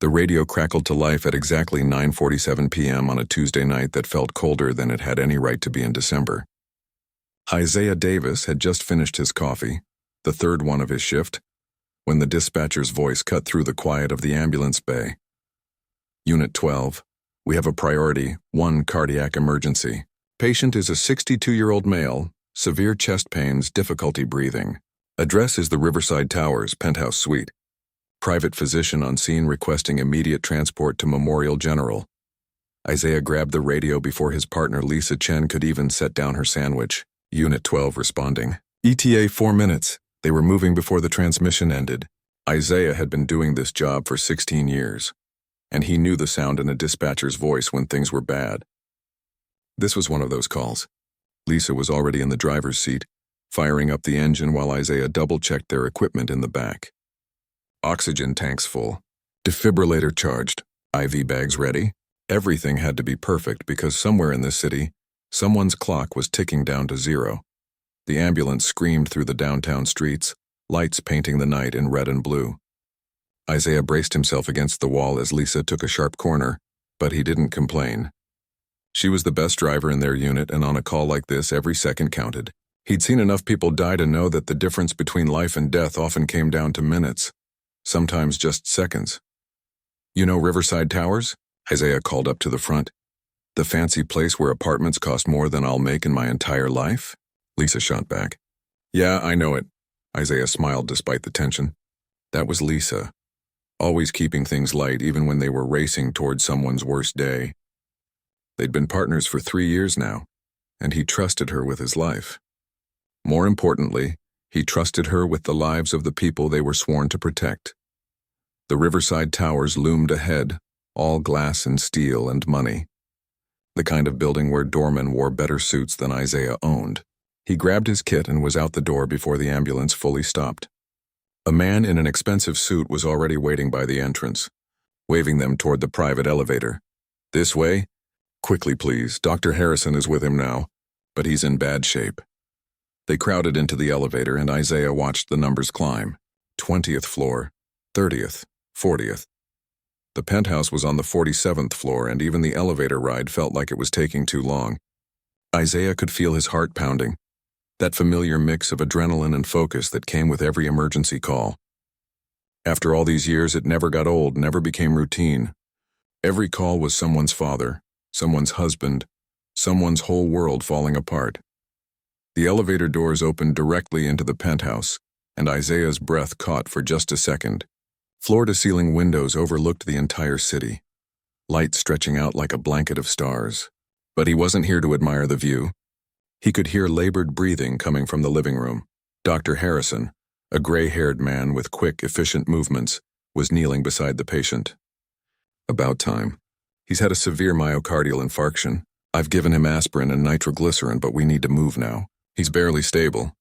The radio crackled to life at exactly 9:47 p.m. on a Tuesday night that felt colder than it had any right to be in December. Isaiah Davis had just finished his coffee, the third one of his shift, when the dispatcher's voice cut through the quiet of the ambulance bay. Unit 12, we have a priority, 1 cardiac emergency. Patient is a 62-year-old male, severe chest pains, difficulty breathing. Address is the Riverside Towers, penthouse suite. Private physician on scene requesting immediate transport to Memorial General. Isaiah grabbed the radio before his partner Lisa Chen could even set down her sandwich. Unit 12 responding. ETA 4 minutes. They were moving before the transmission ended. Isaiah had been doing this job for 16 years, and he knew the sound in a dispatcher's voice when things were bad. This was one of those calls. Lisa was already in the driver's seat, firing up the engine while Isaiah double-checked their equipment in the back. Oxygen tanks full, defibrillator charged, IV bags ready. Everything had to be perfect because somewhere in this city, someone's clock was ticking down to 0. The ambulance screamed through the downtown streets, lights painting the night in red and blue. Isaiah braced himself against the wall as Lisa took a sharp corner, but he didn't complain. She was the best driver in their unit, and on a call like this, every second counted. He'd seen enough people die to know that the difference between life and death often came down to minutes, sometimes just seconds. You know Riverside Towers? Isaiah called up to the front. The fancy place where apartments cost more than I'll make in my entire life? Lisa shot back. Yeah, I know it. Isaiah smiled despite the tension. That was Lisa, always keeping things light even when they were racing toward someone's worst day. They'd been partners for 3 years now, and he trusted her with his life. More importantly, he trusted her with the lives of the people they were sworn to protect. The Riverside Towers loomed ahead, all glass and steel and money. The kind of building where doormen wore better suits than Isaiah owned. He grabbed his kit and was out the door before the ambulance fully stopped. A man in an expensive suit was already waiting by the entrance, waving them toward the private elevator. This way? Quickly, please. Dr. Harrison is with him now, but he's in bad shape. They crowded into the elevator and Isaiah watched the numbers climb. 20th floor, 30th, 40th. The penthouse was on the 47th floor, and even the elevator ride felt like it was taking too long. Isaiah could feel his heart pounding, that familiar mix of adrenaline and focus that came with every emergency call. After all these years, it never got old, never became routine. Every call was someone's father, someone's husband, someone's whole world falling apart. The elevator doors opened directly into the penthouse, and Isaiah's breath caught for just a second. Floor-to-ceiling windows overlooked the entire city, light stretching out like a blanket of stars. But he wasn't here to admire the view. He could hear labored breathing coming from the living room. Dr. Harrison, a gray-haired man with quick, efficient movements, was kneeling beside the patient. About time. He's had a severe myocardial infarction. I've given him aspirin and nitroglycerin, but we need to move now. He's barely stable.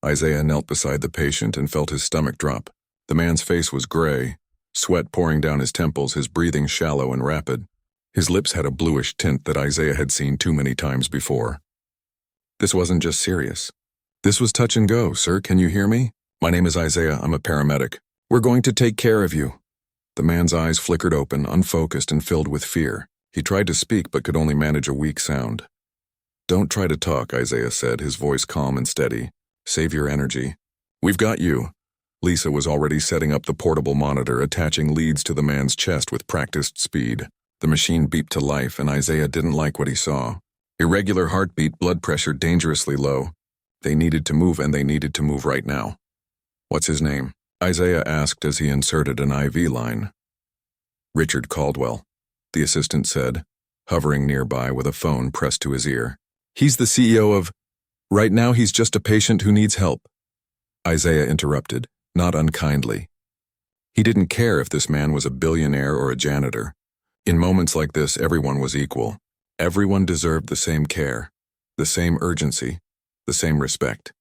Isaiah knelt beside the patient and felt his stomach drop. The man's face was gray, sweat pouring down his temples, his breathing shallow and rapid. His lips had a bluish tint that Isaiah had seen too many times before. This wasn't just serious. This was touch and go. Sir, can you hear me? My name is Isaiah. I'm a paramedic. We're going to take care of you. The man's eyes flickered open, unfocused and filled with fear. He tried to speak but could only manage a weak sound. Don't try to talk, Isaiah said, his voice calm and steady. Save your energy. We've got you. Lisa was already setting up the portable monitor, attaching leads to the man's chest with practiced speed. The machine beeped to life, and Isaiah didn't like what he saw. Irregular heartbeat, blood pressure dangerously low. They needed to move, and they needed to move right now. What's his name? Isaiah asked as he inserted an IV line. Richard Caldwell, the assistant said, hovering nearby with a phone pressed to his ear. He's the CEO of... Right now he's just a patient who needs help. Isaiah interrupted, not unkindly. He didn't care if this man was a billionaire or a janitor. In moments like this, everyone was equal. Everyone deserved the same care, the same urgency, the same respect.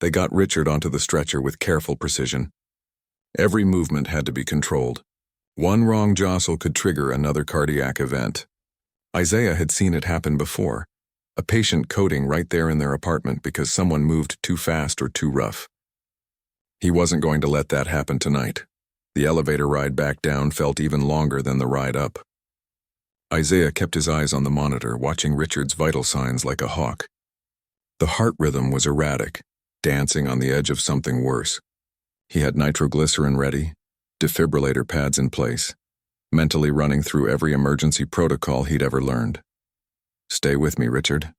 They got Richard onto the stretcher with careful precision. Every movement had to be controlled. One wrong jostle could trigger another cardiac event. Isaiah had seen it happen before. A patient coding right there in their apartment because someone moved too fast or too rough. He wasn't going to let that happen tonight. The elevator ride back down felt even longer than the ride up. Isaiah kept his eyes on the monitor, watching Richard's vital signs like a hawk. The heart rhythm was erratic, dancing on the edge of something worse. He had nitroglycerin ready, defibrillator pads in place, mentally running through every emergency protocol he'd ever learned. "Stay with me, Richard,"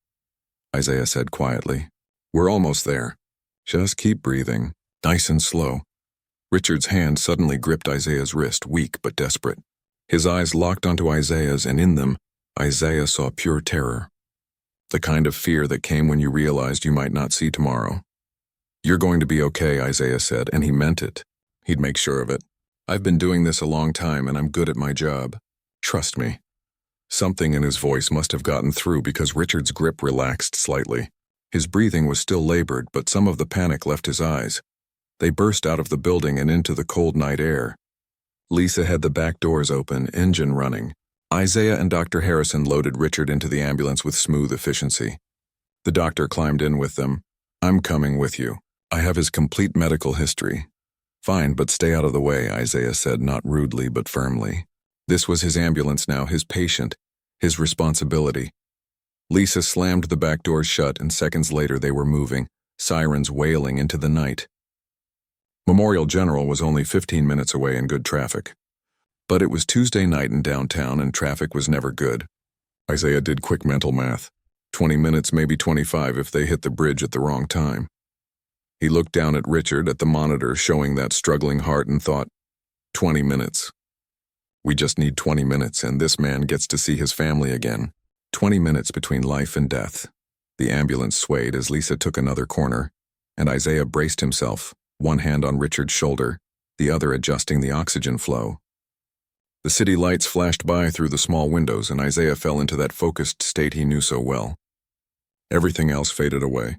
Isaiah said quietly. "We're almost there. Just keep breathing, nice and slow." Richard's hand suddenly gripped Isaiah's wrist, weak but desperate. His eyes locked onto Isaiah's, and in them, Isaiah saw pure terror. The kind of fear that came when you realized you might not see tomorrow. "You're going to be okay," Isaiah said, and he meant it. He'd make sure of it. "I've been doing this a long time, and I'm good at my job. Trust me." Something in his voice must have gotten through because Richard's grip relaxed slightly. His breathing was still labored, but some of the panic left his eyes. They burst out of the building and into the cold night air. Lisa had the back doors open, engine running. Isaiah and Dr. Harrison loaded Richard into the ambulance with smooth efficiency. The doctor climbed in with them. "I'm coming with you. I have his complete medical history." "Fine, but stay out of the way," Isaiah said, not rudely but firmly. This was his ambulance now, his patient, his responsibility. Lisa slammed the back doors shut, and seconds later they were moving, sirens wailing into the night. Memorial General was only 15 minutes away in good traffic. But it was Tuesday night in downtown, and traffic was never good. Isaiah did quick mental math. 20 minutes, maybe 25 if they hit the bridge at the wrong time. He looked down at Richard at the monitor showing that struggling heart and thought, 20 minutes. We just need 20 minutes, and this man gets to see his family again. 20 minutes between life and death. The ambulance swayed as Lisa took another corner, and Isaiah braced himself, one hand on Richard's shoulder, the other adjusting the oxygen flow. The city lights flashed by through the small windows, and Isaiah fell into that focused state he knew so well. Everything else faded away.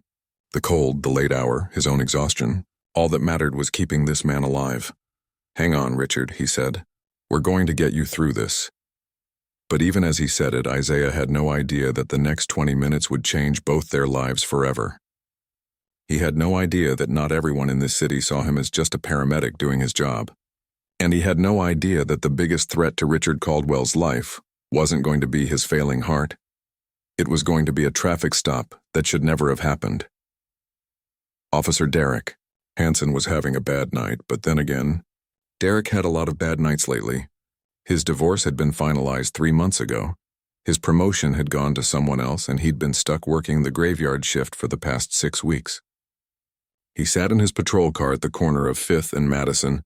The cold, the late hour, his own exhaustion. All that mattered was keeping this man alive. "Hang on, Richard," he said. "We're going to get you through this." But even as he said it, Isaiah had no idea that the next 20 minutes would change both their lives forever. He had no idea that not everyone in this city saw him as just a paramedic doing his job. And he had no idea that the biggest threat to Richard Caldwell's life wasn't going to be his failing heart. It was going to be a traffic stop that should never have happened. Officer Derek. Hansen was having a bad night, but then again, Derek had a lot of bad nights lately. His divorce had been finalized 3 months ago. His promotion had gone to someone else, and he'd been stuck working the graveyard shift for the past 6 weeks. He sat in his patrol car at the corner of 5th and Madison,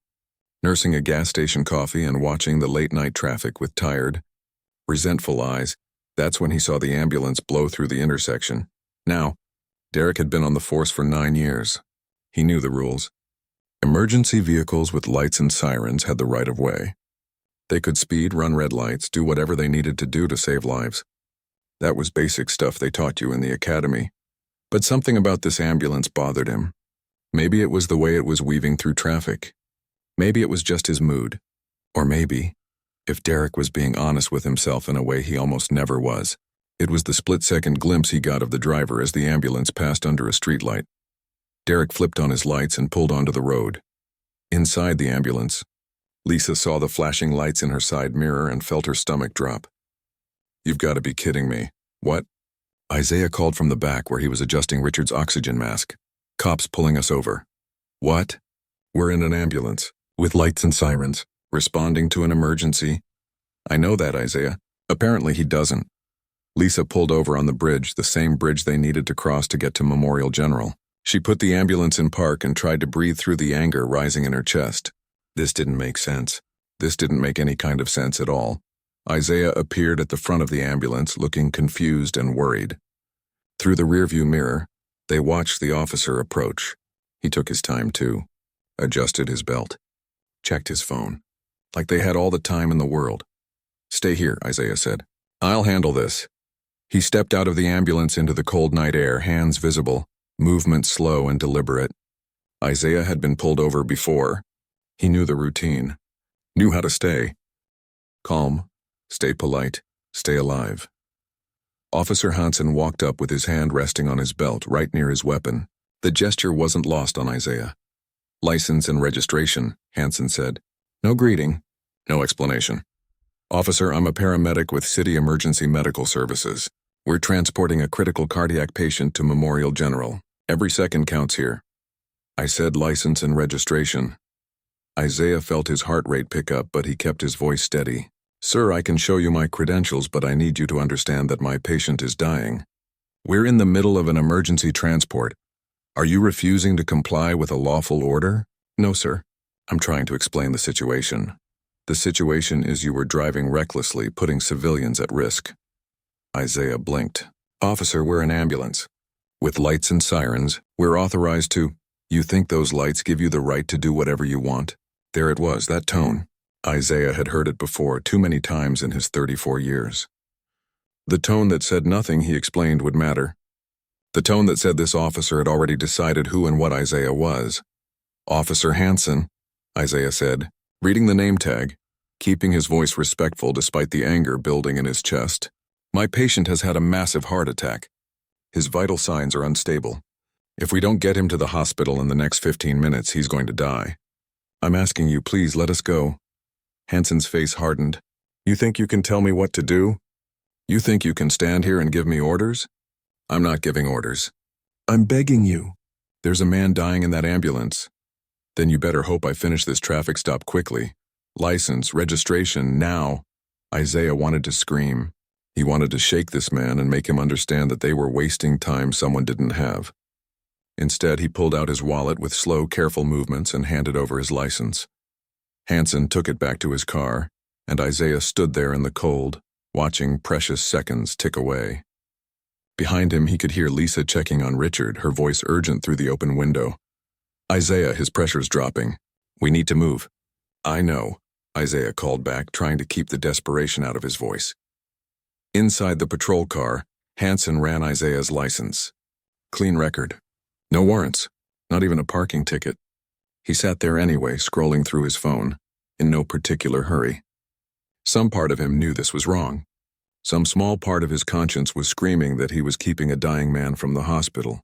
nursing a gas station coffee and watching the late-night traffic with tired, resentful eyes. That's when he saw the ambulance blow through the intersection. Now, Derek had been on the force for 9 years. He knew the rules. Emergency vehicles with lights and sirens had the right of way. They could speed, run red lights, do whatever they needed to do to save lives. That was basic stuff they taught you in the academy. But something about this ambulance bothered him. Maybe it was the way it was weaving through traffic. Maybe it was just his mood. Or maybe, if Derek was being honest with himself in a way he almost never was, it was the split-second glimpse he got of the driver as the ambulance passed under a streetlight. Derek flipped on his lights and pulled onto the road. Inside the ambulance, Lisa saw the flashing lights in her side mirror and felt her stomach drop. "You've got to be kidding me. What?" Isaiah called from the back where he was adjusting Richard's oxygen mask. "Cops pulling us over." "What?" "We're in an ambulance, with lights and sirens, responding to an emergency." "I know that, Isaiah." Apparently he doesn't. Lisa pulled over on the bridge, the same bridge they needed to cross to get to Memorial General. She put the ambulance in park and tried to breathe through the anger rising in her chest. This didn't make sense. This didn't make any kind of sense at all. Isaiah appeared at the front of the ambulance, looking confused and worried. Through the rearview mirror, they watched the officer approach. He took his time too, adjusted his belt, checked his phone, like they had all the time in the world. "Stay here," Isaiah said. "I'll handle this." He stepped out of the ambulance into the cold night air, hands visible, movement slow and deliberate. Isaiah had been pulled over before. He knew the routine, knew how to stay calm, stay polite, stay alive. Officer Hansen walked up with his hand resting on his belt right near his weapon. The gesture wasn't lost on Isaiah. "License and registration," Hansen said. No greeting, no explanation. Officer, I'm a paramedic with City Emergency Medical Services. We're transporting a critical cardiac patient to Memorial General. Every second counts here. I said license and registration. Isaiah felt his heart rate pick up, but he kept his voice steady. Sir, I can show you my credentials, but I need you to understand that my patient is dying. We're in the middle of an emergency transport. Are you refusing to comply with a lawful order? No, sir. I'm trying to explain the situation. The situation is you were driving recklessly, putting civilians at risk. Isaiah blinked. Officer, we're an ambulance. With lights and sirens, we're authorized to. You think those lights give you the right to do whatever you want? There it was, that tone. Isaiah had heard it before, too many times in his 34 years. The tone that said nothing he explained would matter. The tone that said this officer had already decided who and what Isaiah was. Officer Hansen, Isaiah said, reading the name tag, keeping his voice respectful despite the anger building in his chest. My patient has had a massive heart attack. His vital signs are unstable. If we don't get him to the hospital in the next 15 minutes, he's going to die. I'm asking you, please let us go. Hansen's face hardened. You think you can tell me what to do? You think you can stand here and give me orders? I'm not giving orders. I'm begging you. There's a man dying in that ambulance. Then you better hope I finish this traffic stop quickly. License, registration, now. Isaiah wanted to scream. He wanted to shake this man and make him understand that they were wasting time someone didn't have. Instead, he pulled out his wallet with slow, careful movements and handed over his license. Hansen took it back to his car, and Isaiah stood there in the cold, watching precious seconds tick away. Behind him, he could hear Lisa checking on Richard, her voice urgent through the open window. Isaiah, his pressure's dropping. We need to move. I know, Isaiah called back, trying to keep the desperation out of his voice. Inside the patrol car, Hansen ran Isaiah's license. Clean record. No warrants. Not even a parking ticket. He sat there anyway, scrolling through his phone, in no particular hurry. Some part of him knew this was wrong. Some small part of his conscience was screaming that he was keeping a dying man from the hospital.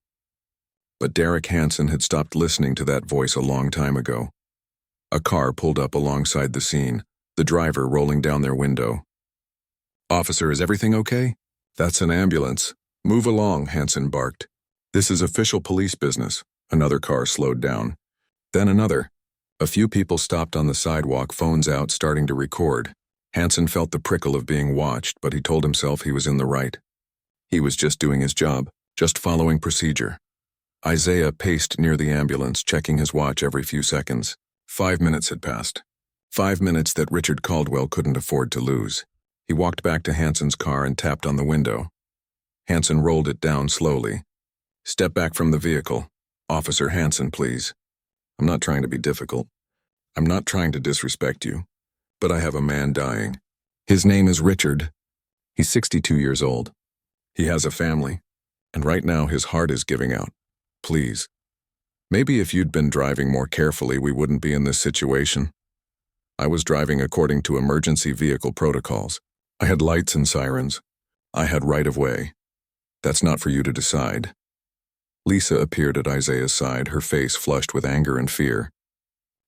But Derek Hansen had stopped listening to that voice a long time ago. A car pulled up alongside the scene, the driver rolling down their window. Officer, is everything okay? That's an ambulance. Move along, Hansen barked. This is official police business. Another car slowed down. Then another. A few people stopped on the sidewalk, phones out, starting to record. Hansen felt the prickle of being watched, but he told himself he was in the right. He was just doing his job, just following procedure. Isaiah paced near the ambulance, checking his watch every few seconds. 5 minutes had passed. 5 minutes that Richard Caldwell couldn't afford to lose. He walked back to Hansen's car and tapped on the window. Hansen rolled it down slowly. Step back from the vehicle. Officer Hansen, please. I'm not trying to be difficult. I'm not trying to disrespect you. But I have a man dying. His name is Richard. He's 62 years old. He has a family. And right now his heart is giving out. Please. Maybe if you'd been driving more carefully, we wouldn't be in this situation. I was driving according to emergency vehicle protocols. I had lights and sirens. I had right-of-way. That's not for you to decide. Lisa appeared at Isaiah's side, her face flushed with anger and fear.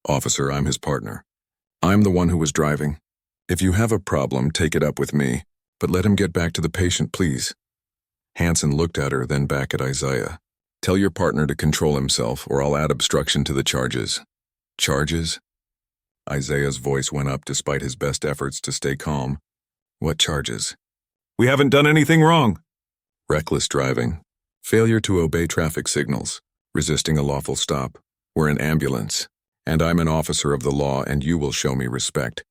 Officer, I'm his partner. I'm the one who was driving. If you have a problem, take it up with me, but let him get back to the patient, please. Hansen looked at her, then back at Isaiah. Tell your partner to control himself, or I'll add obstruction to the charges. Charges? Isaiah's voice went up despite his best efforts to stay calm. What charges? We haven't done anything wrong. Reckless driving. Failure to obey traffic signals. Resisting a lawful stop. We're an ambulance. And I'm an officer of the law, and you will show me respect.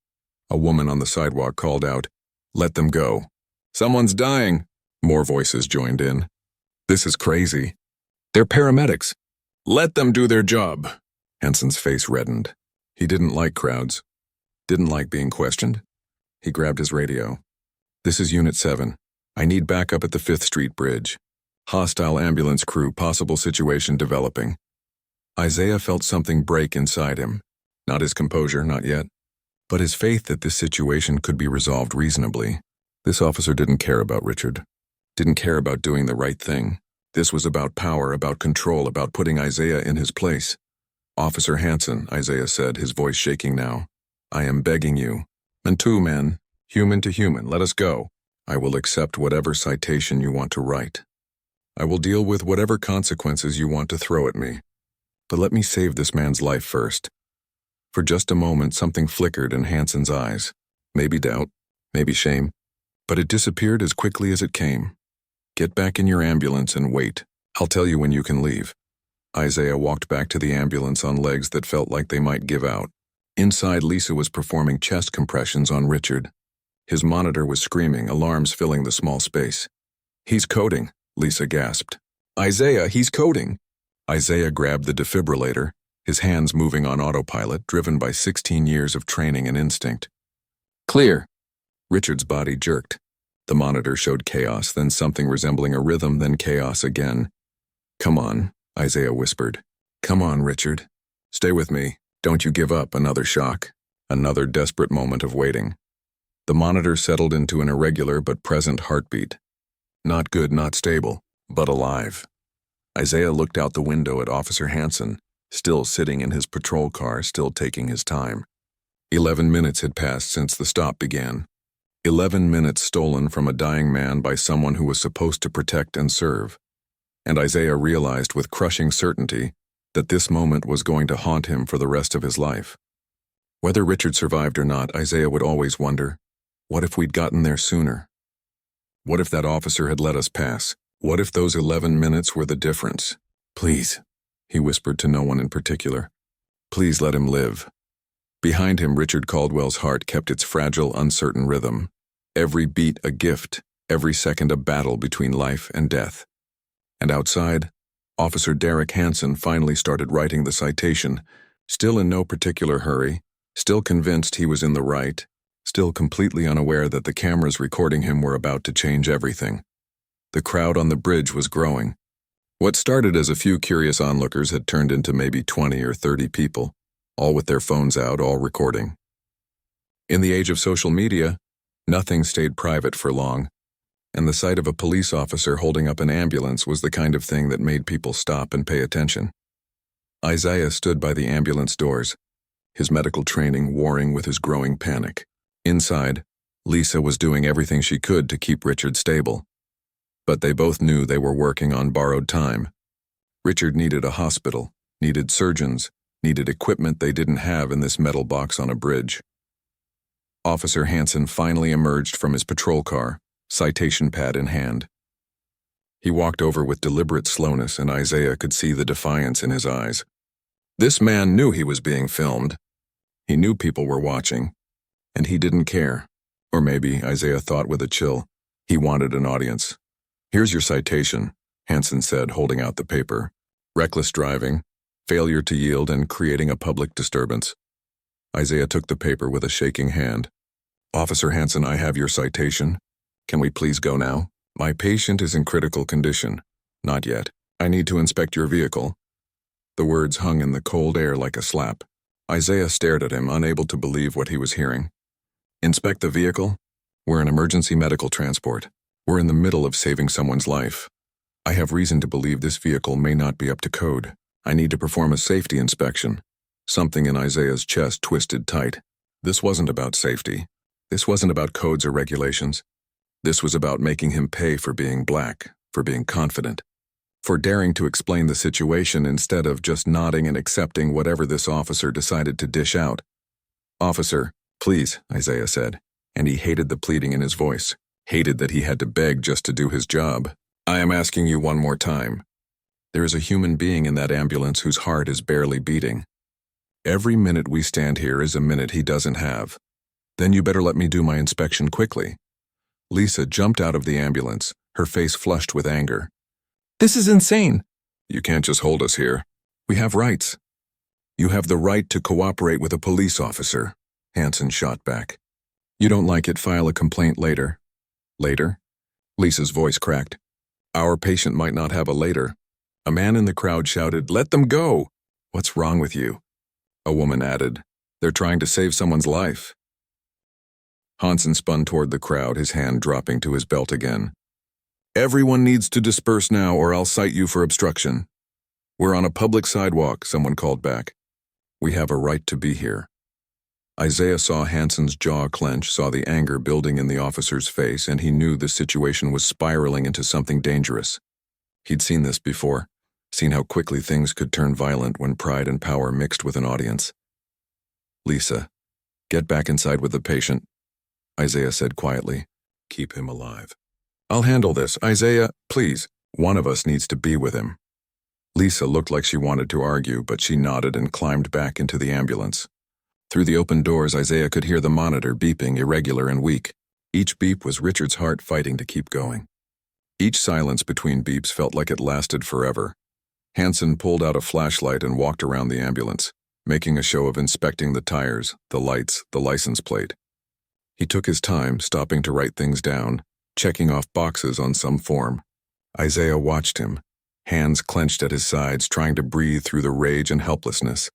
A woman on the sidewalk called out, Let them go. Someone's dying. More voices joined in. This is crazy. They're paramedics. Let them do their job. Hansen's face reddened. He didn't like crowds. Didn't like being questioned. He grabbed his radio. This is Unit 7. I need backup at the 5th Street Bridge. Hostile ambulance crew, possible situation developing. Isaiah felt something break inside him. Not his composure, not yet. But his faith that this situation could be resolved reasonably. This officer didn't care about Richard. Didn't care about doing the right thing. This was about power, about control, about putting Isaiah in his place. Officer Hansen, Isaiah said, his voice shaking now. I am begging you. And two men, human to human, let us go. I will accept whatever citation you want to write. I will deal with whatever consequences you want to throw at me. But let me save this man's life first. For just a moment, something flickered in Hanson's eyes. Maybe doubt, maybe shame. But it disappeared as quickly as it came. Get back in your ambulance and wait. I'll tell you when you can leave. Isaiah walked back to the ambulance on legs that felt like they might give out. Inside, Lisa was performing chest compressions on Richard. His monitor was screaming, alarms filling the small space. He's coding, Lisa gasped. Isaiah, he's coding. Isaiah grabbed the defibrillator, his hands moving on autopilot, driven by 16 years of training and instinct. Clear. Richard's body jerked. The monitor showed chaos, then something resembling a rhythm, then chaos again. Come on, Isaiah whispered. Come on, Richard. Stay with me. Don't you give up. Another shock. Another desperate moment of waiting. The monitor settled into an irregular but present heartbeat. Not good, not stable, but alive. Isaiah looked out the window at Officer Hanson, still sitting in his patrol car, still taking his time. 11 minutes had passed since the stop began. 11 minutes stolen from a dying man by someone who was supposed to protect and serve. And Isaiah realized with crushing certainty that this moment was going to haunt him for the rest of his life. Whether Richard survived or not, Isaiah would always wonder, what if we'd gotten there sooner? What if that officer had let us pass? What if those 11 minutes were the difference? Please, he whispered to no one in particular. Please let him live. Behind him, Richard Caldwell's heart kept its fragile, uncertain rhythm. Every beat a gift, every second a battle between life and death. And outside, Officer Derek Hanson finally started writing the citation, still in no particular hurry, still convinced he was in the right, still completely unaware that the cameras recording him were about to change everything. The crowd on the bridge was growing. What started as a few curious onlookers had turned into maybe 20 or 30 people, all with their phones out, all recording. In the age of social media, nothing stayed private for long, and the sight of a police officer holding up an ambulance was the kind of thing that made people stop and pay attention. Isaiah stood by the ambulance doors, his medical training warring with his growing panic. Inside, Lisa was doing everything she could to keep Richard stable. But they both knew they were working on borrowed time. Richard needed a hospital, needed surgeons, needed equipment they didn't have in this metal box on a bridge. Officer Hanson finally emerged from his patrol car, citation pad in hand. He walked over with deliberate slowness, and Isaiah could see the defiance in his eyes. This man knew he was being filmed. He knew people were watching, and he didn't care. Or maybe, Isaiah thought with a chill, he wanted an audience. Here's your citation, Hanson said, holding out the paper. Reckless driving, failure to yield, and creating a public disturbance. Isaiah took the paper with a shaking hand. Officer Hanson, I have your citation. Can we please go now? My patient is in critical condition. Not yet. I need to inspect your vehicle. The words hung in the cold air like a slap. Isaiah stared at him, unable to believe what he was hearing. Inspect the vehicle? We're an emergency medical transport. We're in the middle of saving someone's life. I have reason to believe this vehicle may not be up to code. I need to perform a safety inspection. Something in Isaiah's chest twisted tight. This wasn't about safety. This wasn't about codes or regulations. This was about making him pay for being black, for being confident, for daring to explain the situation instead of just nodding and accepting whatever this officer decided to dish out. Officer, please, Isaiah said, and he hated the pleading in his voice, hated that he had to beg just to do his job. I am asking you one more time. There is a human being in that ambulance whose heart is barely beating. Every minute we stand here is a minute he doesn't have. Then you better let me do my inspection quickly. Lisa jumped out of the ambulance, her face flushed with anger. This is insane. You can't just hold us here. We have rights. You have the right to cooperate with a police officer, Hanson shot back. You don't like it, file a complaint later. Later? Lisa's voice cracked. Our patient might not have a later. A man in the crowd shouted, "Let them go!" What's wrong with you? A woman added, They're trying to save someone's life. Hanson spun toward the crowd, his hand dropping to his belt again. Everyone needs to disperse now or I'll cite you for obstruction. We're on a public sidewalk, someone called back. We have a right to be here. Isaiah saw Hanson's jaw clench, saw the anger building in the officer's face, and he knew the situation was spiraling into something dangerous. He'd seen this before, seen how quickly things could turn violent when pride and power mixed with an audience. "Lisa, get back inside with the patient," Isaiah said quietly. "Keep him alive." "I'll handle this. Isaiah, please. One of us needs to be with him." Lisa looked like she wanted to argue, but she nodded and climbed back into the ambulance. Through the open doors, Isaiah could hear the monitor beeping, irregular and weak. Each beep was Richard's heart fighting to keep going. Each silence between beeps felt like it lasted forever. Hanson pulled out a flashlight and walked around the ambulance, making a show of inspecting the tires, the lights, the license plate. He took his time, stopping to write things down, checking off boxes on some form. Isaiah watched him, hands clenched at his sides, trying to breathe through the rage and helplessness.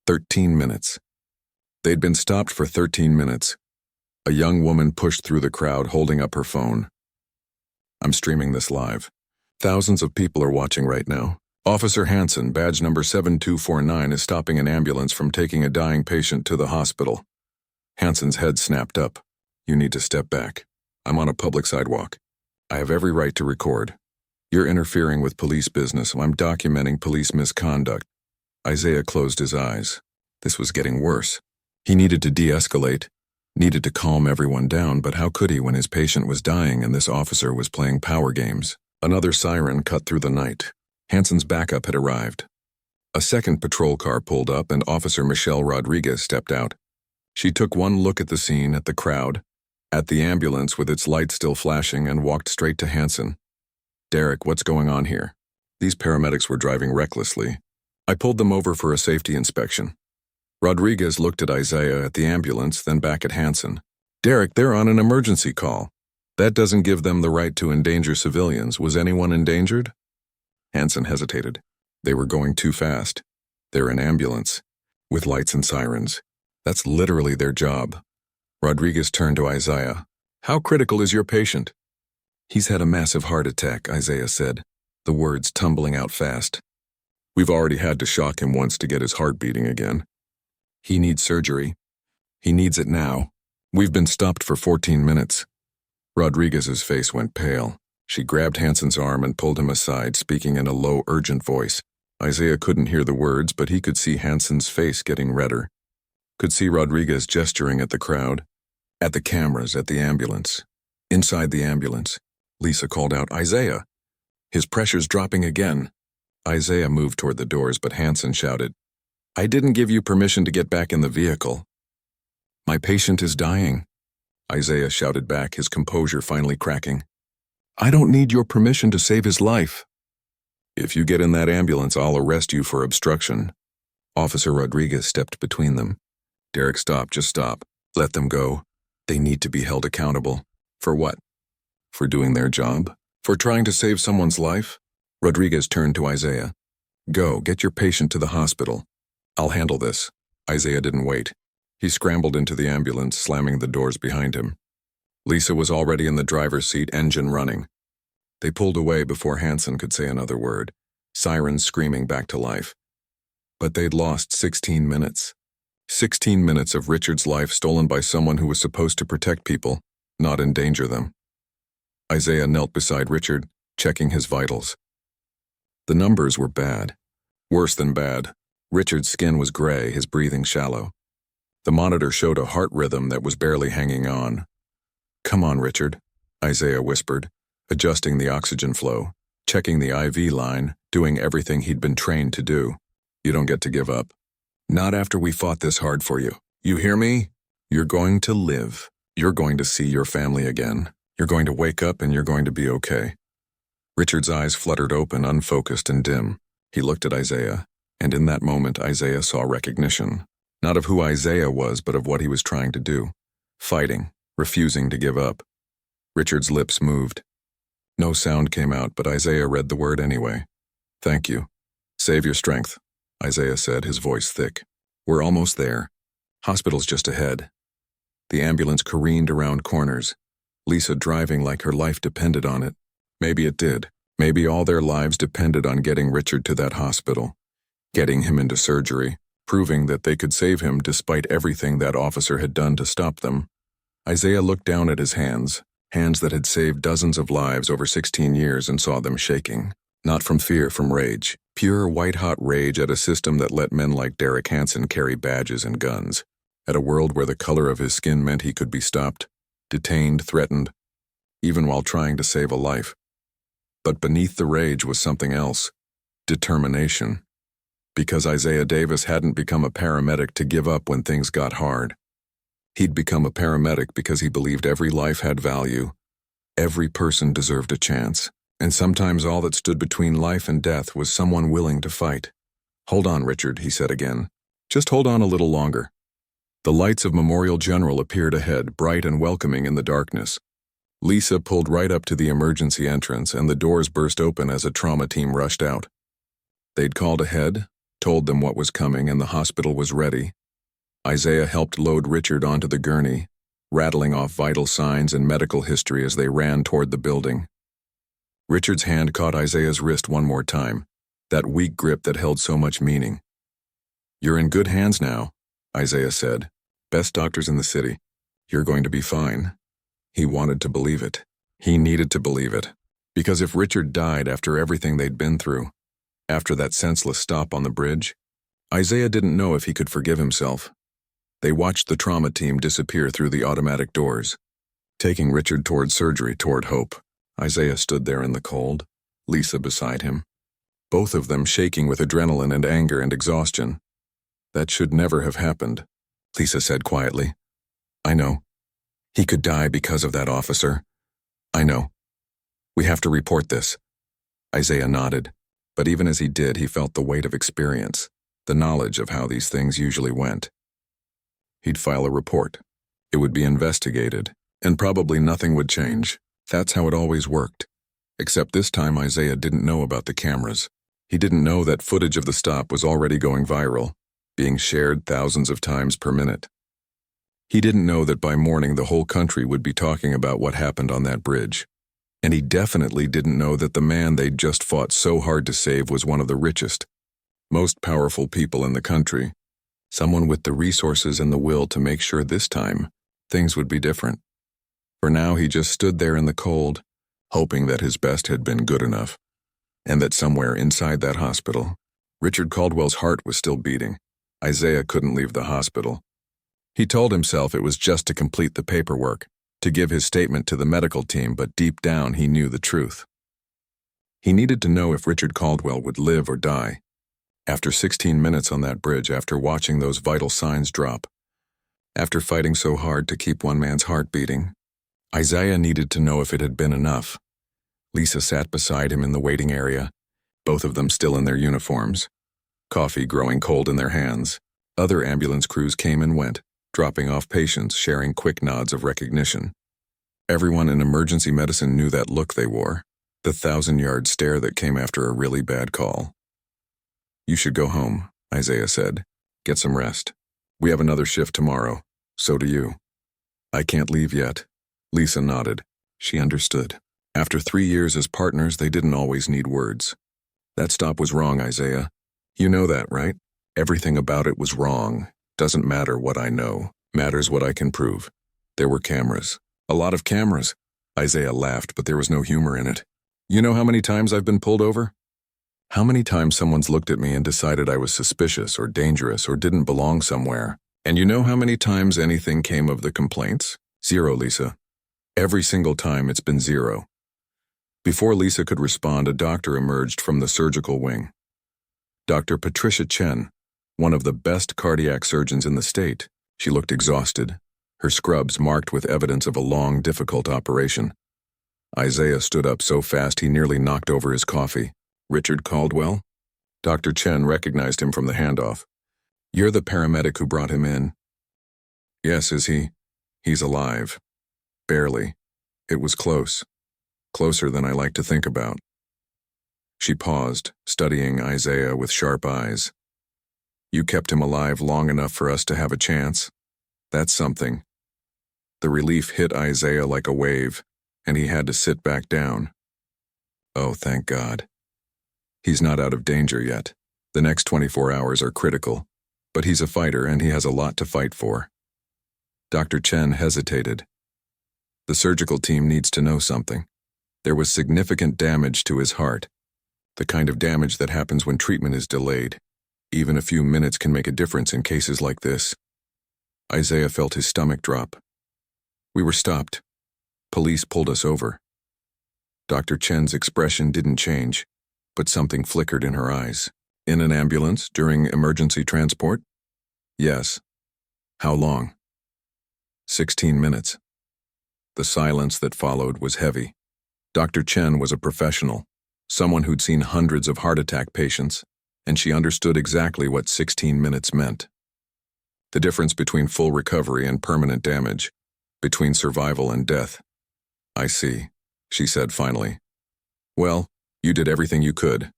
13 minutes. They'd been stopped for 13 minutes. A young woman pushed through the crowd, holding up her phone. "I'm streaming this live. Thousands of people are watching right now. Officer Hanson, badge number 7249, is stopping an ambulance from taking a dying patient to the hospital." Hanson's head snapped up. "You need to step back. I'm on a public sidewalk. I have every right to record. You're interfering with police business. I'm documenting police misconduct." Isaiah closed his eyes. This was getting worse. He needed to de-escalate, needed to calm everyone down, but how could he when his patient was dying and this officer was playing power games? Another siren cut through the night. Hanson's backup had arrived. A second patrol car pulled up and Officer Michelle Rodriguez stepped out. She took one look at the scene, at the crowd, at the ambulance with its lights still flashing, and walked straight to Hanson. "Derek, what's going on here?" "These paramedics were driving recklessly. I pulled them over for a safety inspection." Rodriguez looked at Isaiah, at the ambulance, then back at Hanson. "Derek, they're on an emergency call. That doesn't give them the right to endanger civilians. Was anyone endangered?" Hanson hesitated. "They were going too fast. They're an ambulance, with lights and sirens. That's literally their job." Rodriguez turned to Isaiah. "How critical is your patient?" "He's had a massive heart attack," Isaiah said, the words tumbling out fast. "We've already had to shock him once to get his heart beating again. He needs surgery. He needs it now. We've been stopped for 14 minutes. Rodriguez's face went pale. She grabbed Hanson's arm and pulled him aside, speaking in a low, urgent voice. Isaiah couldn't hear the words, but he could see Hanson's face getting redder. Could see Rodriguez gesturing at the crowd, at the cameras, at the ambulance. Inside the ambulance, Lisa called out, "Isaiah!" His pressure's dropping again. Isaiah moved toward the doors, but Hanson shouted, "I didn't give you permission to get back in the vehicle." "My patient is dying," Isaiah shouted back, his composure finally cracking. "I don't need your permission to save his life." "If you get in that ambulance, I'll arrest you for obstruction." Officer Rodriguez stepped between them. "Derek, stop, just stop. Let them go. They need to be held accountable." "For what?" "For doing their job. For trying to save someone's life." Rodriguez turned to Isaiah. "Go, get your patient to the hospital. I'll handle this." Isaiah didn't wait. He scrambled into the ambulance, slamming the doors behind him. Lisa was already in the driver's seat, engine running. They pulled away before Hanson could say another word, sirens screaming back to life. But they'd lost 16 minutes. 16 minutes of Richard's life stolen by someone who was supposed to protect people, not endanger them. Isaiah knelt beside Richard, checking his vitals. The numbers were bad. Worse than bad. Richard's skin was gray, his breathing shallow. The monitor showed a heart rhythm that was barely hanging on. "Come on, Richard," Isaiah whispered, adjusting the oxygen flow, checking the IV line, doing everything he'd been trained to do. "You don't get to give up. Not after we fought this hard for you. You hear me? You're going to live. You're going to see your family again. You're going to wake up and you're going to be okay." Richard's eyes fluttered open, unfocused and dim. He looked at Isaiah, and in that moment Isaiah saw recognition. Not of who Isaiah was, but of what he was trying to do. Fighting, refusing to give up. Richard's lips moved. No sound came out, but Isaiah read the word anyway. "Thank you. Save your strength," Isaiah said, his voice thick. "We're almost there. Hospital's just ahead." The ambulance careened around corners, Lisa driving like her life depended on it. Maybe it did. Maybe all their lives depended on getting Richard to that hospital, getting him into surgery, proving that they could save him despite everything that officer had done to stop them. Isaiah looked down at his hands that had saved dozens of lives over 16 years, and saw them shaking. Not from fear, from rage. Pure, white-hot rage at a system that let men like Derek Hansen carry badges and guns. At a world where the color of his skin meant he could be stopped, detained, threatened, even while trying to save a life. But beneath the rage was something else. Determination. Because Isaiah Davis hadn't become a paramedic to give up when things got hard. He'd become a paramedic because he believed every life had value. Every person deserved a chance. And sometimes all that stood between life and death was someone willing to fight. "Hold on, Richard," he said again. "Just hold on a little longer." The lights of Memorial General appeared ahead, bright and welcoming in the darkness. Lisa pulled right up to the emergency entrance, and the doors burst open as a trauma team rushed out. They'd called ahead, told them what was coming, and the hospital was ready. Isaiah helped load Richard onto the gurney, rattling off vital signs and medical history as they ran toward the building. Richard's hand caught Isaiah's wrist one more time, that weak grip that held so much meaning. "You're in good hands now," Isaiah said. "Best doctors in the city. You're going to be fine." He wanted to believe it. He needed to believe it. Because if Richard died after everything they'd been through, after that senseless stop on the bridge, Isaiah didn't know if he could forgive himself. They watched the trauma team disappear through the automatic doors, taking Richard toward surgery, toward hope. Isaiah stood there in the cold, Lisa beside him, both of them shaking with adrenaline and anger and exhaustion. "That should never have happened," Lisa said quietly. "I know. He could die because of that officer. I know. We have to report this." Isaiah nodded, but even as he did, he felt the weight of experience, the knowledge of how these things usually went. He'd file a report. It would be investigated, and probably nothing would change. That's how it always worked. Except this time Isaiah didn't know about the cameras. He didn't know that footage of the stop was already going viral, being shared thousands of times per minute. He didn't know that by morning the whole country would be talking about what happened on that bridge. And he definitely didn't know that the man they'd just fought so hard to save was one of the richest, most powerful people in the country. Someone with the resources and the will to make sure this time things would be different. For now he just stood there in the cold, hoping that his best had been good enough, and that somewhere inside that hospital, Richard Caldwell's heart was still beating. Isaiah couldn't leave the hospital. He told himself it was just to complete the paperwork, to give his statement to the medical team, but deep down he knew the truth. He needed to know if Richard Caldwell would live or die. After 16 minutes on that bridge, after watching those vital signs drop, after fighting so hard to keep one man's heart beating, Isaiah needed to know if it had been enough. Lisa sat beside him in the waiting area, both of them still in their uniforms, coffee growing cold in their hands. Other ambulance crews came and went, dropping off patients, sharing quick nods of recognition. Everyone in emergency medicine knew that look they wore, the 1,000-yard stare that came after a really bad call. "You should go home," Isaiah said. "Get some rest. We have another shift tomorrow. So do you." "I can't leave yet." Lisa nodded. She understood. After 3 years as partners, they didn't always need words. "That stop was wrong, Isaiah. You know that, right? Everything about it was wrong. Doesn't matter what I know. Matters what I can prove. There were cameras. A lot of cameras." Isaiah laughed, but there was no humor in it. "You know how many times I've been pulled over? How many times someone's looked at me and decided I was suspicious or dangerous or didn't belong somewhere? And you know how many times anything came of the complaints? 0, Lisa. Every single time it's been 0. Before Lisa could respond, a doctor emerged from the surgical wing. Dr. Patricia Chen, one of the best cardiac surgeons in the state. She looked exhausted, her scrubs marked with evidence of a long, difficult operation. Isaiah stood up so fast he nearly knocked over his coffee. "Richard Caldwell?" Dr. Chen recognized him from the handoff. "You're the paramedic who brought him in." "Yes, is he?" "He's alive. Barely. It was close. Closer than I like to think about." She paused, studying Isaiah with sharp eyes. "You kept him alive long enough for us to have a chance. That's something." The relief hit Isaiah like a wave, and he had to sit back down. Oh, thank God. He's not out of danger yet. The next 24 hours are critical. But he's a fighter and he has a lot to fight for. Dr. Chen hesitated. The surgical team needs to know something. There was significant damage to his heart. The kind of damage that happens when treatment is delayed. Even a few minutes can make a difference in cases like this. Isaiah felt his stomach drop. We were stopped. Police pulled us over. Dr. Chen's expression didn't change, but something flickered in her eyes. In an ambulance during emergency transport? Yes. How long? 16 minutes. The silence that followed was heavy. Dr. Chen was a professional, someone who'd seen hundreds of heart attack patients, and she understood exactly what 16 minutes meant. The difference between full recovery and permanent damage, between survival and death. I see, she said finally. Well, you did everything you could.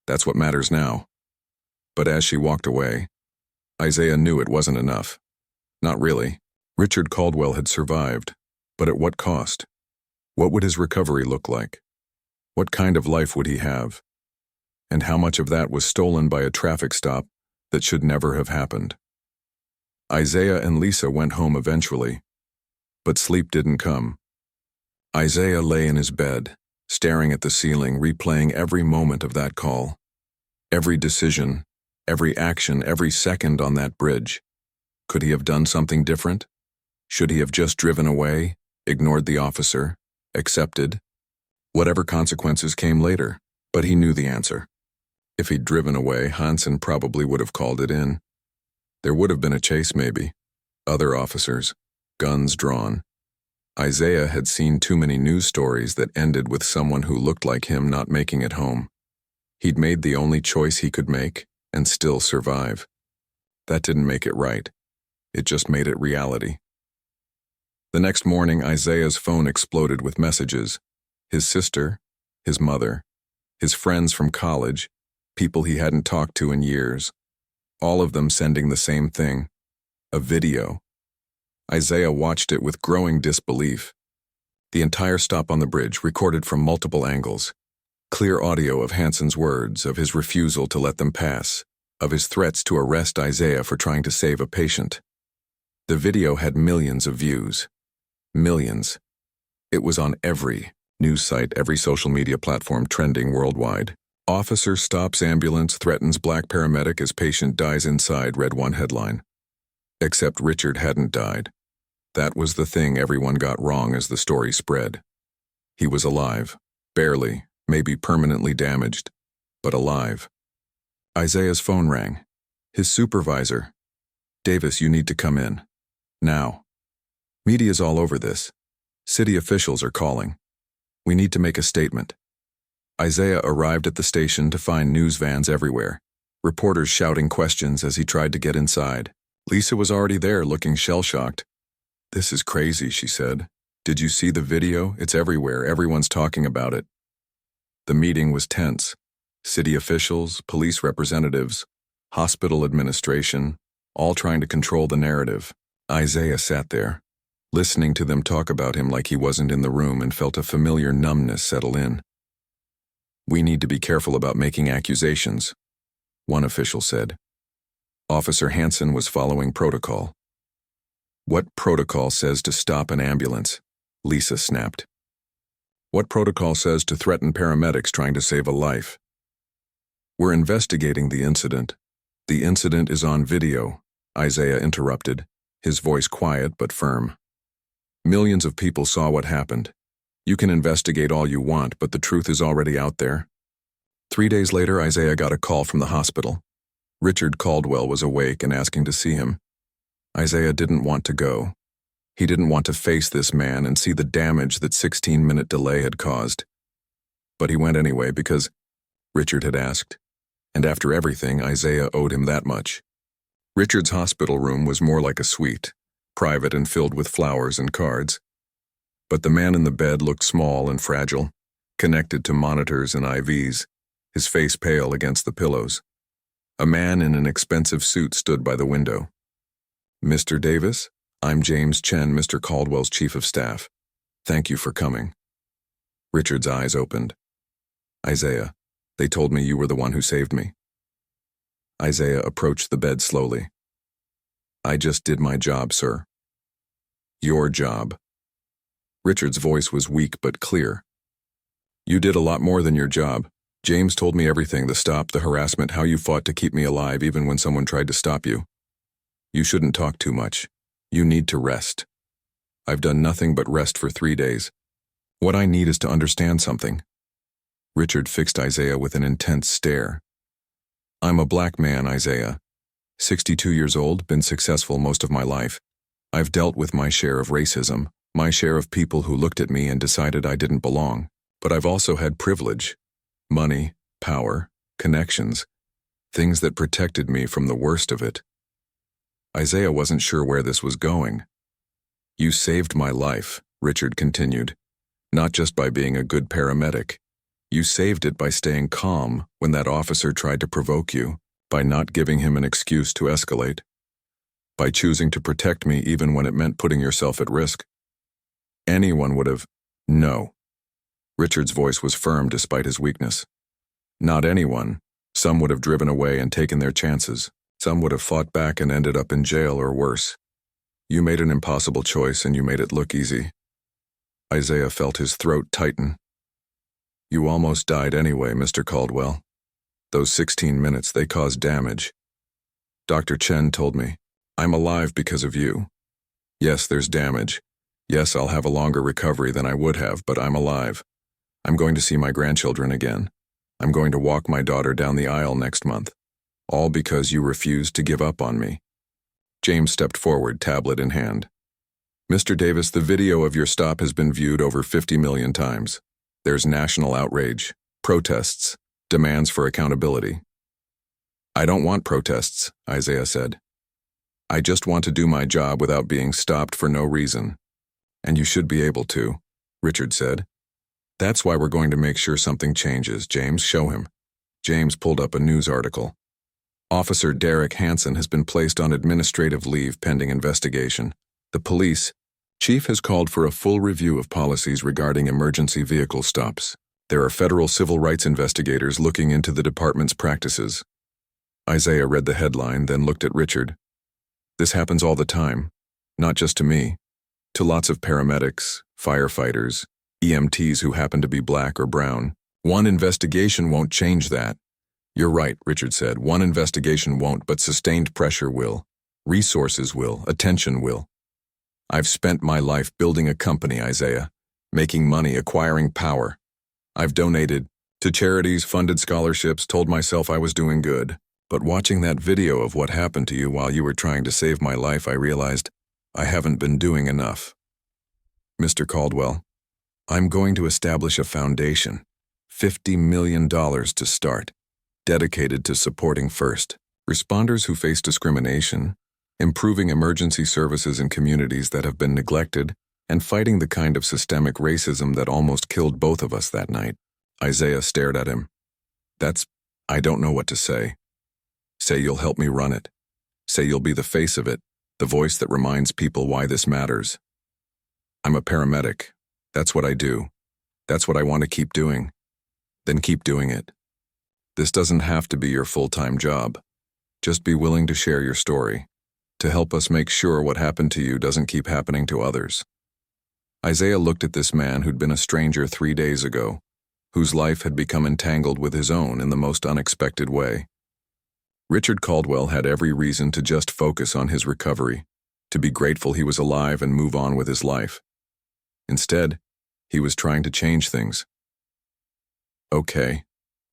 That's what matters now. But as she walked away, Isaiah knew it wasn't enough. Not really. Richard Caldwell had survived, but at what cost? What would his recovery look like? What kind of life would he have? And how much of that was stolen by a traffic stop that should never have happened? Isaiah and Lisa went home eventually, but sleep didn't come. Isaiah lay in his bed, staring at the ceiling, replaying every moment of that call. Every decision, every action, every second on that bridge. Could he have done something different? Should he have just driven away, ignored the officer, accepted? Whatever consequences came later, but he knew the answer. If he'd driven away, Hansen probably would have called it in. There would have been a chase maybe. Other officers, guns drawn. Isaiah had seen too many news stories that ended with someone who looked like him not making it home. He'd made the only choice he could make and still survive. That didn't make it right. It just made it reality. The next morning, Isaiah's phone exploded with messages. His sister, his mother, his friends from college, people he hadn't talked to in years. All of them sending the same thing, a video. Isaiah watched it with growing disbelief. The entire stop on the bridge recorded from multiple angles. Clear audio of Hansen's words, of his refusal to let them pass, of his threats to arrest Isaiah for trying to save a patient. The video had millions of views. Millions. It was on every news site, every social media platform, trending worldwide. Officer stops ambulance, threatens black paramedic as patient dies inside, read one headline. Except Richard hadn't died. That was the thing everyone got wrong as the story spread. He was alive, barely, maybe permanently damaged, but alive. Isaiah's phone rang. His supervisor. Davis, you need to come in. Now. Media's all over this. City officials are calling. We need to make a statement. Isaiah arrived at the station to find news vans everywhere, reporters shouting questions as he tried to get inside. Lisa was already there, looking shell-shocked. This is crazy, she said. Did you see the video? It's everywhere. Everyone's talking about it. The meeting was tense. City officials, police representatives, hospital administration, all trying to control the narrative. Isaiah sat there, listening to them talk about him like he wasn't in the room, and felt a familiar numbness settle in. We need to be careful about making accusations, one official said. Officer Hansen was following protocol. What protocol says to stop an ambulance? Lisa snapped. What protocol says to threaten paramedics trying to save a life? We're investigating the incident. The incident is on video, Isaiah interrupted, his voice quiet but firm. Millions of people saw what happened. You can investigate all you want, but the truth is already out there. 3 days later, Isaiah got a call from the hospital. Richard Caldwell was awake and asking to see him. Isaiah didn't want to go. He didn't want to face this man and see the damage that 16-minute delay had caused. But he went anyway because Richard had asked. And after everything, Isaiah owed him that much. Richard's hospital room was more like a suite, private and filled with flowers and cards. But the man in the bed looked small and fragile, connected to monitors and IVs, his face pale against the pillows. A man in an expensive suit stood by the window. Mr. Davis, I'm James Chen, Mr. Caldwell's chief of staff. Thank you for coming. Richard's eyes opened. Isaiah, they told me you were the one who saved me. Isaiah approached the bed slowly. I just did my job, sir. Your job. Richard's voice was weak but clear. You did a lot more than your job. James told me everything, the stop, the harassment, how you fought to keep me alive even when someone tried to stop you. You shouldn't talk too much. You need to rest. I've done nothing but rest for 3 days. What I need is to understand something. Richard fixed Isaiah with an intense stare. I'm a black man, Isaiah. 62 years old, been successful most of my life. I've dealt with my share of racism, my share of people who looked at me and decided I didn't belong. But I've also had privilege, money, power, connections, things that protected me from the worst of it. Isaiah wasn't sure where this was going. You saved my life, Richard continued, not just by being a good paramedic. You saved it by staying calm when that officer tried to provoke you, by not giving him an excuse to escalate, by choosing to protect me even when it meant putting yourself at risk. Anyone would have. No. Richard's voice was firm despite his weakness. Not anyone. Some would have driven away and taken their chances. Some would have fought back and ended up in jail or worse. You made an impossible choice and you made it look easy. Isaiah felt his throat tighten. You almost died anyway, Mr. Caldwell. Those 16 minutes, they caused damage. Dr. Chen told me, I'm alive because of you. Yes, there's damage. Yes, I'll have a longer recovery than I would have, but I'm alive. I'm going to see my grandchildren again. I'm going to walk my daughter down the aisle next month. All because you refused to give up on me. James stepped forward, tablet in hand. Mr. Davis, the video of your stop has been viewed over 50 million times. There's national outrage, protests, demands for accountability. I don't want protests, Isaiah said. I just want to do my job without being stopped for no reason. And you should be able to, Richard said. That's why we're going to make sure something changes. James, show him. James pulled up a news article. Officer Derek Hansen has been placed on administrative leave pending investigation. The police chief has called for a full review of policies regarding emergency vehicle stops. There are federal civil rights investigators looking into the department's practices. Isaiah read the headline, then looked at Richard. This happens all the time, not just to me, to lots of paramedics, firefighters, EMTs who happen to be black or brown. One investigation won't change that. You're right, Richard said. One investigation won't, but sustained pressure will. Resources will. Attention will. I've spent my life building a company, Isaiah, making money, acquiring power. I've donated to charities, funded scholarships, told myself I was doing good. But watching that video of what happened to you while you were trying to save my life, I realized I haven't been doing enough. Mr. Caldwell, I'm going to establish a foundation, $50 million to start, dedicated to supporting first responders who face discrimination, improving emergency services in communities that have been neglected, and fighting the kind of systemic racism that almost killed both of us that night. Isaiah stared at him. I don't know what to say. Say you'll help me run it. Say you'll be the face of it, the voice that reminds people why this matters. I'm a paramedic. That's what I do. That's what I want to keep doing. Then keep doing it. This doesn't have to be your full-time job. Just be willing to share your story, to help us make sure what happened to you doesn't keep happening to others. Isaiah looked at this man who'd been a stranger 3 days ago, whose life had become entangled with his own in the most unexpected way. Richard Caldwell had every reason to just focus on his recovery, to be grateful he was alive and move on with his life. Instead, he was trying to change things. Okay,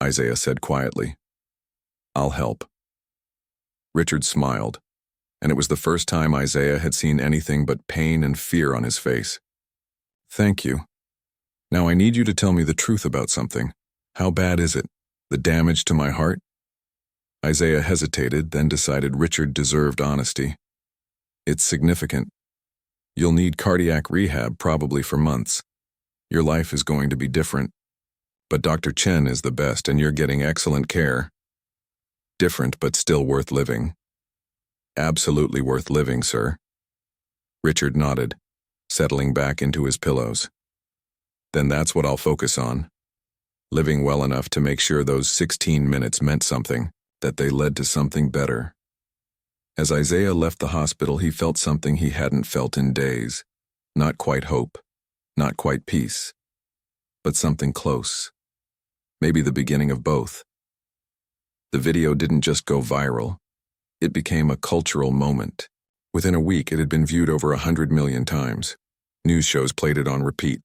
Isaiah said quietly. I'll help. Richard smiled, and it was the first time Isaiah had seen anything but pain and fear on his face. Thank you. Now I need you to tell me the truth about something. How bad is it? The damage to my heart? Isaiah hesitated, then decided Richard deserved honesty. It's significant. You'll need cardiac rehab probably for months. Your life is going to be different. But Dr. Chen is the best and you're getting excellent care. Different but still worth living. Absolutely worth living, sir. Richard nodded, settling back into his pillows. Then that's what I'll focus on. Living well enough to make sure those 16 minutes meant something, that they led to something better. As Isaiah left the hospital, he felt something he hadn't felt in days. Not quite hope, not quite peace, but something close. Maybe the beginning of both. The video didn't just go viral. It became a cultural moment. Within a week, it had been viewed over 100 million times. News shows played it on repeat.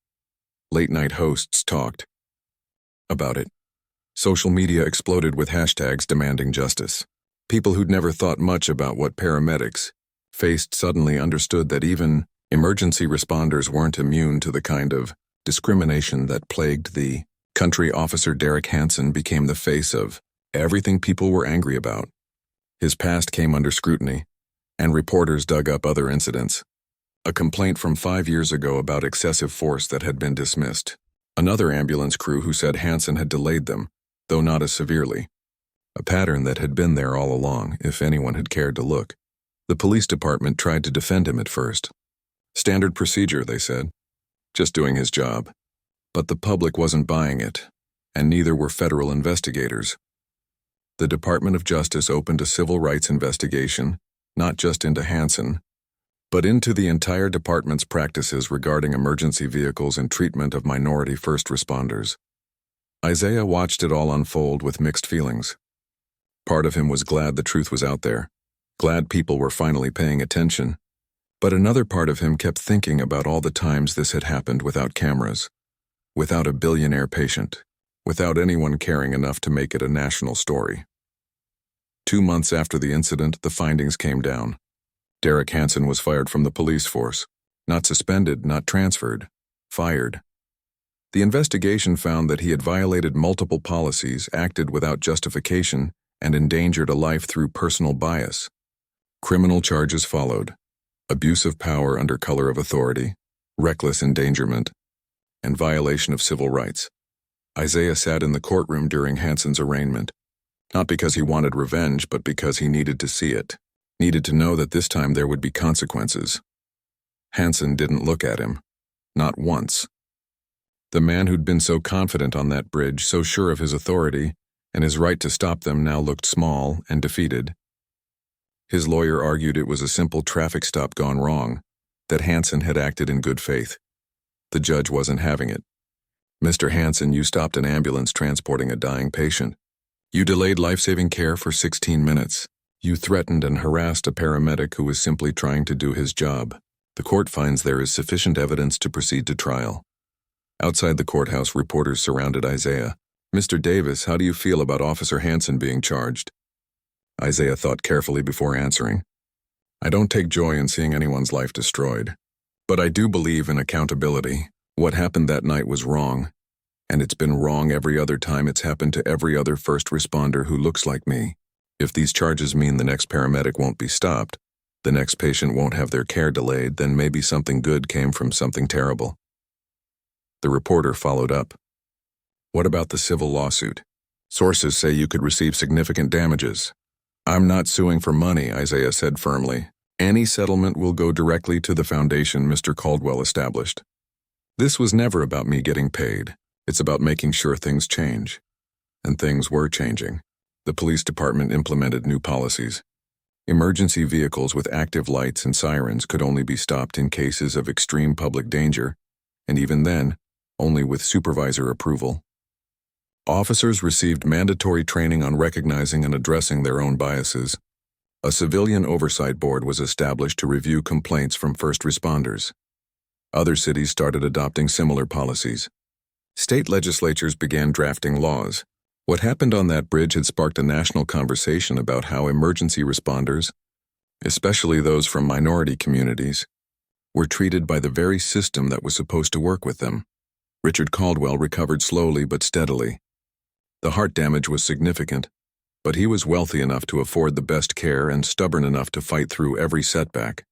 Late-night hosts talked about it. Social media exploded with hashtags demanding justice. People who'd never thought much about what paramedics faced suddenly understood that even emergency responders weren't immune to the kind of discrimination that plagued the country. Officer Derek Hansen became the face of everything people were angry about. His past came under scrutiny, and reporters dug up other incidents. A complaint from 5 years ago about excessive force that had been dismissed. Another ambulance crew who said Hansen had delayed them, though not as severely. A pattern that had been there all along, if anyone had cared to look. The police department tried to defend him at first. Standard procedure, they said. Just doing his job. But the public wasn't buying it, and neither were federal investigators. The Department of Justice opened a civil rights investigation, not just into Hansen, but into the entire department's practices regarding emergency vehicles and treatment of minority first responders. Isaiah watched it all unfold with mixed feelings. Part of him was glad the truth was out there, glad people were finally paying attention, but another part of him kept thinking about all the times this had happened without cameras, without a billionaire patient, without anyone caring enough to make it a national story. 2 months after the incident, the findings came down. Derek Hansen was fired from the police force. Not suspended, not transferred. Fired. The investigation found that he had violated multiple policies, acted without justification, and endangered a life through personal bias. Criminal charges followed. Abuse of power under color of authority, reckless endangerment, and violation of civil rights. Isaiah sat in the courtroom during Hansen's arraignment. Not because he wanted revenge, but because he needed to see it. Needed to know that this time there would be consequences. Hansen didn't look at him. Not once. The man who'd been so confident on that bridge, so sure of his authority, and his right to stop them now looked small and defeated. His lawyer argued it was a simple traffic stop gone wrong, that Hansen had acted in good faith. The judge wasn't having it. Mr. Hansen, you stopped an ambulance transporting a dying patient. You delayed life-saving care for 16 minutes. You threatened and harassed a paramedic who was simply trying to do his job. The court finds there is sufficient evidence to proceed to trial. Outside the courthouse, reporters surrounded Isaiah. Mr. Davis, how do you feel about Officer Hansen being charged? Isaiah thought carefully before answering. I don't take joy in seeing anyone's life destroyed. But I do believe in accountability. What happened that night was wrong. And it's been wrong every other time it's happened to every other first responder who looks like me. If these charges mean the next paramedic won't be stopped, the next patient won't have their care delayed, then maybe something good came from something terrible. The reporter followed up. What about the civil lawsuit? Sources say you could receive significant damages. I'm not suing for money, Isaiah said firmly. Any settlement will go directly to the foundation Mr. Caldwell established. This was never about me getting paid. It's about making sure things change. And things were changing. The police department implemented new policies. Emergency vehicles with active lights and sirens could only be stopped in cases of extreme public danger, and even then, only with supervisor approval. Officers received mandatory training on recognizing and addressing their own biases. A civilian oversight board was established to review complaints from first responders. Other cities started adopting similar policies. State legislatures began drafting laws. What happened on that bridge had sparked a national conversation about how emergency responders, especially those from minority communities, were treated by the very system that was supposed to work with them. Richard Caldwell recovered slowly but steadily. The heart damage was significant, but he was wealthy enough to afford the best care and stubborn enough to fight through every setback.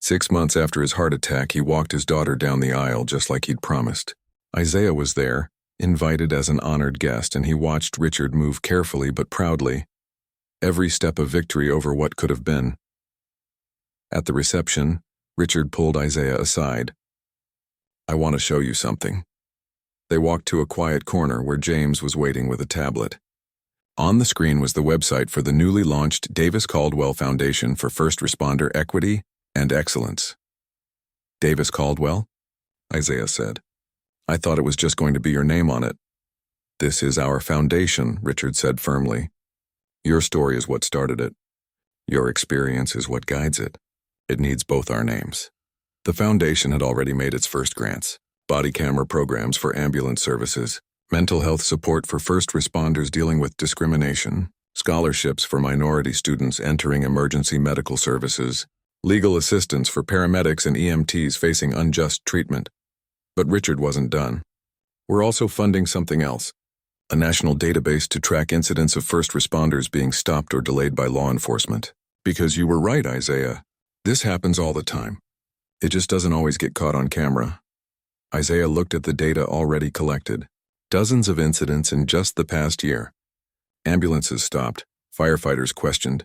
6 months after his heart attack, he walked his daughter down the aisle just like he'd promised. Isaiah was there, invited as an honored guest, and he watched Richard move carefully but proudly, every step of victory over what could have been. At the reception, Richard pulled Isaiah aside. I want to show you something. They walked to a quiet corner where James was waiting with a tablet. On the screen was the website for the newly launched Davis Caldwell Foundation for First Responder Equity and Excellence. Davis Caldwell? Isaiah said. I thought it was just going to be your name on it. This is our foundation, Richard said firmly. Your story is what started it. Your experience is what guides it. It needs both our names. The foundation had already made its first grants: body camera programs for ambulance services, mental health support for first responders dealing with discrimination, scholarships for minority students entering emergency medical services, legal assistance for paramedics and EMTs facing unjust treatment. But Richard wasn't done. We're also funding something else: a national database to track incidents of first responders being stopped or delayed by law enforcement. Because you were right, Isaiah. This happens all the time. It just doesn't always get caught on camera. Isaiah looked at the data already collected. Dozens of incidents in just the past year. Ambulances stopped, firefighters questioned,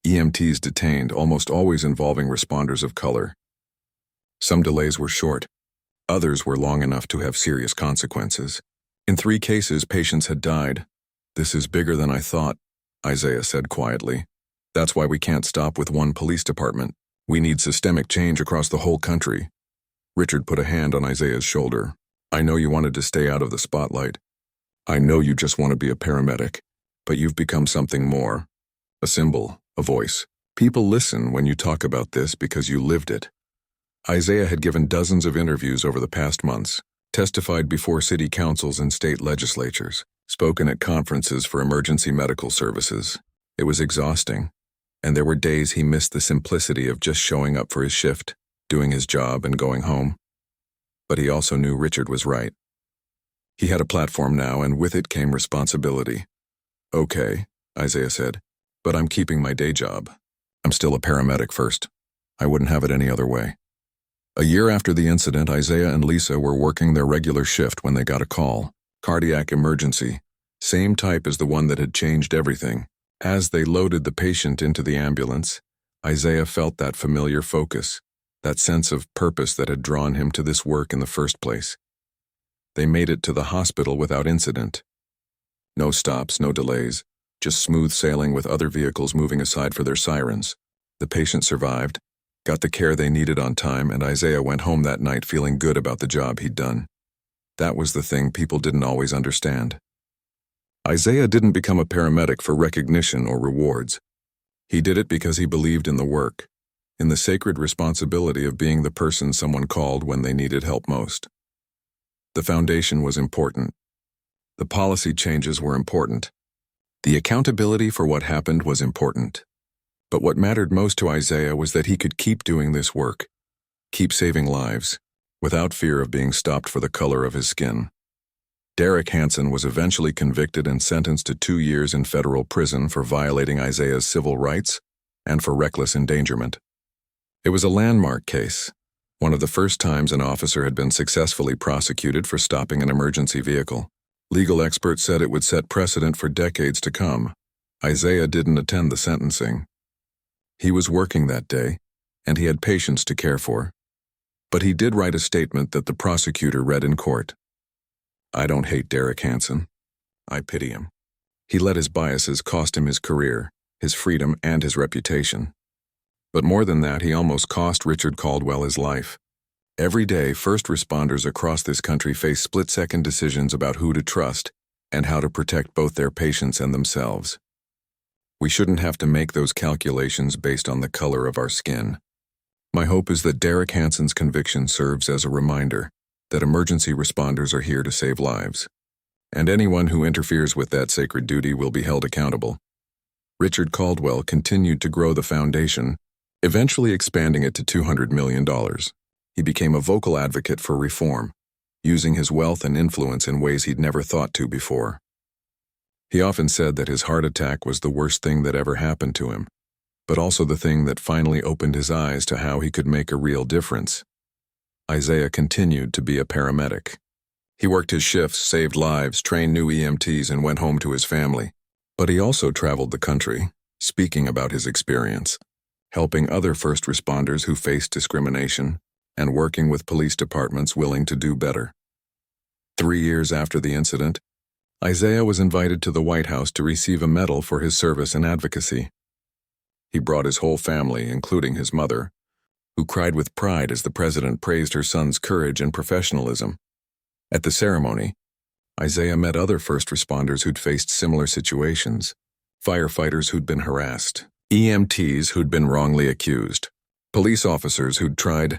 EMTs detained, almost always involving responders of color. Some delays were short. Others were long enough to have serious consequences. In 3 cases, patients had died. This is bigger than I thought, Isaiah said quietly. That's why we can't stop with one police department. We need systemic change across the whole country. Richard put a hand on Isaiah's shoulder. I know you wanted to stay out of the spotlight. I know you just want to be a paramedic, but you've become something more. A symbol, a voice. People listen when you talk about this because you lived it. Isaiah had given dozens of interviews over the past months, testified before city councils and state legislatures, spoken at conferences for emergency medical services. It was exhausting, and there were days he missed the simplicity of just showing up for his shift, doing his job, and going home. But he also knew Richard was right. He had a platform now, and with it came responsibility. Okay, Isaiah said, but I'm keeping my day job. I'm still a paramedic first. I wouldn't have it any other way. A year after the incident, Isaiah and Lisa were working their regular shift when they got a call. Cardiac emergency. Same type as the one that had changed everything. As they loaded the patient into the ambulance, Isaiah felt that familiar focus, that sense of purpose that had drawn him to this work in the first place. They made it to the hospital without incident. No stops, no delays, just smooth sailing with other vehicles moving aside for their sirens. The patient survived, got the care they needed on time, and Isaiah went home that night feeling good about the job he'd done. That was the thing people didn't always understand. Isaiah didn't become a paramedic for recognition or rewards. He did it because he believed in the work, in the sacred responsibility of being the person someone called when they needed help most. The foundation was important. The policy changes were important. The accountability for what happened was important. But what mattered most to Isaiah was that he could keep doing this work, keep saving lives, without fear of being stopped for the color of his skin. Derek Hansen was eventually convicted and sentenced to 2 years in federal prison for violating Isaiah's civil rights and for reckless endangerment. It was a landmark case, one of the first times an officer had been successfully prosecuted for stopping an emergency vehicle. Legal experts said it would set precedent for decades to come. Isaiah didn't attend the sentencing. He was working that day, and he had patients to care for. But he did write a statement that the prosecutor read in court. I don't hate Derek Hansen. I pity him. He let his biases cost him his career, his freedom, and his reputation. But more than that, he almost cost Richard Caldwell his life. Every day, first responders across this country face split-second decisions about who to trust and how to protect both their patients and themselves. We shouldn't have to make those calculations based on the color of our skin. My hope is that Derek Hansen's conviction serves as a reminder that emergency responders are here to save lives, and anyone who interferes with that sacred duty will be held accountable. Richard Caldwell continued to grow the foundation, eventually expanding it to $200 million. He became a vocal advocate for reform, using his wealth and influence in ways he'd never thought to before. He often said that his heart attack was the worst thing that ever happened to him, but also the thing that finally opened his eyes to how he could make a real difference. Isaiah continued to be a paramedic. He worked his shifts, saved lives, trained new EMTs, and went home to his family. But he also traveled the country, speaking about his experience, helping other first responders who faced discrimination, and working with police departments willing to do better. 3 years after the incident, Isaiah was invited to the White House to receive a medal for his service and advocacy. He brought his whole family, including his mother, who cried with pride as the president praised her son's courage and professionalism. At the ceremony, Isaiah met other first responders who'd faced similar situations, firefighters who'd been harassed, EMTs who'd been wrongly accused, police officers who'd tried